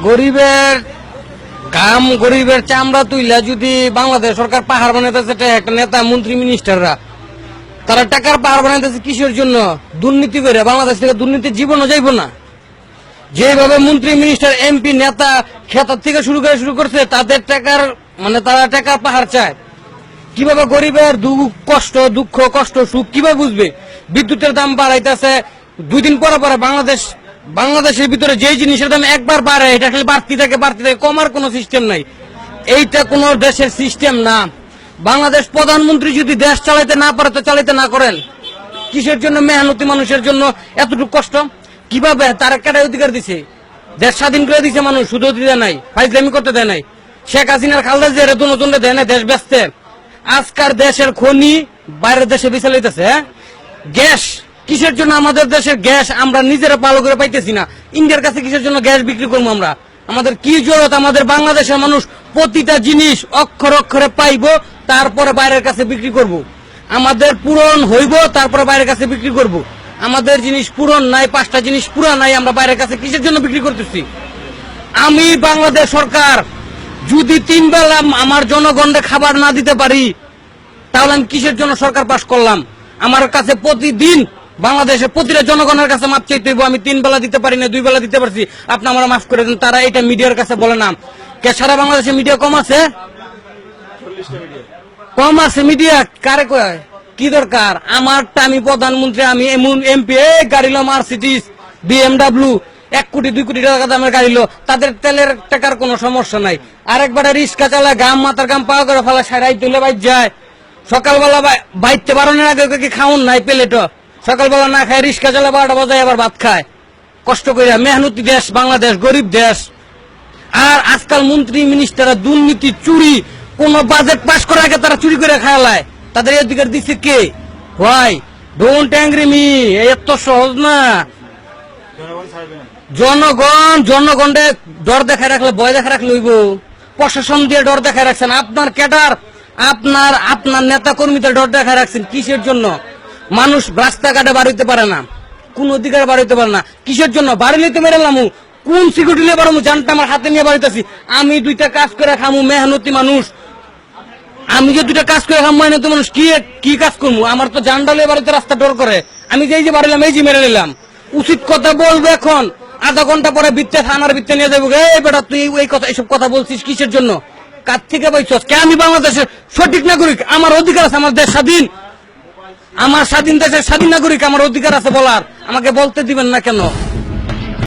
গরিবের কাম গরিবের চামড়া তুইলা যদি বাংলাদেশ সরকার পাহাড় বানাইতেছে একটা নেতা মন্ত্রী মিনিস্টাররা তারা টাকার পাহাড় বানাইতেছে কিসের জন্য? দুর্নীতি করে। বাংলাদেশ থেকে দুর্নীতির জীবনও যাইব না। যেভাবে মন্ত্রী মিনিস্টার এমপি নেতা খেতার থেকে শুরু করছে তাদের টাকার তারা টাকার পাহাড় চায়। কিভাবে গরিবের দুঃখ কষ্ট সুখ কিভাবে বুঝবে? বিদ্যুতের দাম বাড়াইতেছে 2 দিন পরে বাংলাদেশের ভিতরে যে জিনিসের দাম একবার বাড়ে এটা খালি বাড়তি থাকে কমার কোনো সিস্টেম নাই। এইটা কোন দেশের সিস্টেম না। বাংলাদেশ প্রধানমন্ত্রী যদি দেশ চালাইতে না পারে তো চালাইতে না করেন। কিসের জন্য মেহনতি মানুষের জন্য এতটুকু কষ্ট? কিভাবে তার একটা অধিকার দিছে? দেশ স্বাধীন করে দিছে মানুষ, শুধু দিতে নাই, ফাইজলামি করতে দেয় নাই। শেখ হাসিনার খালদা জিয়ার নতুন দেয় নাই দেশ ব্যস্তে। আজকার দেশের খনি বাইরের দেশে বিছা লইতেছে। গ্যাস কিসের জন্য? আমাদের দেশের গ্যাস আমরা নিজেরা ভালো করে পাইতেছি না। ইন্ডিয়ার কাছে কিসের জন্য গ্যাস বিক্রি করবো আমরা? আমাদের কি জরুরত? আমাদের বাংলাদেশের মানুষ প্রতিটা জিনিস অক্ষরে পাইব, তারপরে বাইরের কাছে বিক্রি করব। আমাদের পূরণ হইব, তারপরে বাইরের কাছে বিক্রি করব। আমাদের জিনিস পূরণ নাই, 5টা জিনিস পুরা নাই, আমরা বাইরের কাছে কিসের জন্য বিক্রি করতেছি? আমি বাংলাদেশ সরকার যদি 3 বেলা আমার জনগণকে খাবার না দিতে পারি তাহলে আমি কিসের জন্য সরকার পাশ করলাম? আমার কাছে প্রতিদিন বাংলাদেশের প্রতিটা জনগণের কাছে মাপ চাইতে হইব। আমি 3 বেলা দিতে পারি না, 2 বেলা দিতে পারছি, আপনি আমার মাফ করে দেন। তারা এটা মিডিয়ার কাছে বলে না। কে সারা বাংলাদেশে মিডিয়া কম আছে? কম আছে মিডিয়া? কারে কয়? কি দরকার? আমারটা আমি প্রধানমন্ত্রী, আমি এমপি, গাড়ি লো মার্সিডিজ BMW 1 কোটি 2 কোটি টাকা দামের গাড়ি লো, তাদের তেলের টাকার কোনো সমস্যা নাই। আরেকবারে রিক্সা চালায় মাথার গাম পাওয়া করে ফেলা সারাই তুলে বাইর যায়। সকালবেলা বাইতে বারণের আগে কি খাউন নাই প্লেট? সকালবেলা না খায় রিক্সা চালায় 12টা বাজায় আবার ভাত খায় কষ্ট করে। মেহনতি দেশ বাংলাদেশ, গরিব দেশ। আর আজকাল মন্ত্রী মিনিস্টাররা দুর্নীতি চুরি, কোন বাজেট পাস করার আগে তারা চুরি করে খাওয়ালায়। তাদের অধিকার দিচ্ছে কে? ভাই ডোন্ট অ্যাংরি মি, এত সহজ না। জনগণে ডর দেখায় রাখলে, ভয় দেখায় রাখলে হইব। প্রশাসন দিয়ে ডর দেখায় রাখছেন, আপনার ক্যাডার আপনার নেতা কর্মীদের ডর দেখায় রাখছেন। কিসের জন্য? মানুষ রাস্তাঘাটে বার হইতে পারে না, কোন অধিকার বার হইতে পারে না। কিসের জন্য? বাড়ি লইতে মেরেলাম, কোন সিকিউরিটি নিয়ে বাড়াবো? জানটা আমার হাতে নিয়ে বাড়িতেছি। আমি 2টা কাজ করে খামু, মেহনতি মানুষ। আমি যে 2টা কাজ করে খামু মেহনতি মানুষ, কি কাজ করবো? আমার তো জানডালে বাড়িতে রাস্তা ডর করে। আমি যে বাড়িলাম এই যে মেরে নিলাম। উচিত কথা বলবো এখন, আধা ঘন্টা পরে থানার ভিত্তে নিয়ে যাবো। এই বেটা তুই এইসব কথা বলছিস কিসের জন্য? কার থেকে পাইছস? কে? আমি বাংলাদেশের সঠিক নাগরিক, আমার অধিকার আছে, আমার দেশ স্বাধীন, আমার স্বাধীন দেশের স্বাধীন নাগরিক, আমার অধিকার আছে বলার। আমাকে বলতে দিবেন না কেন?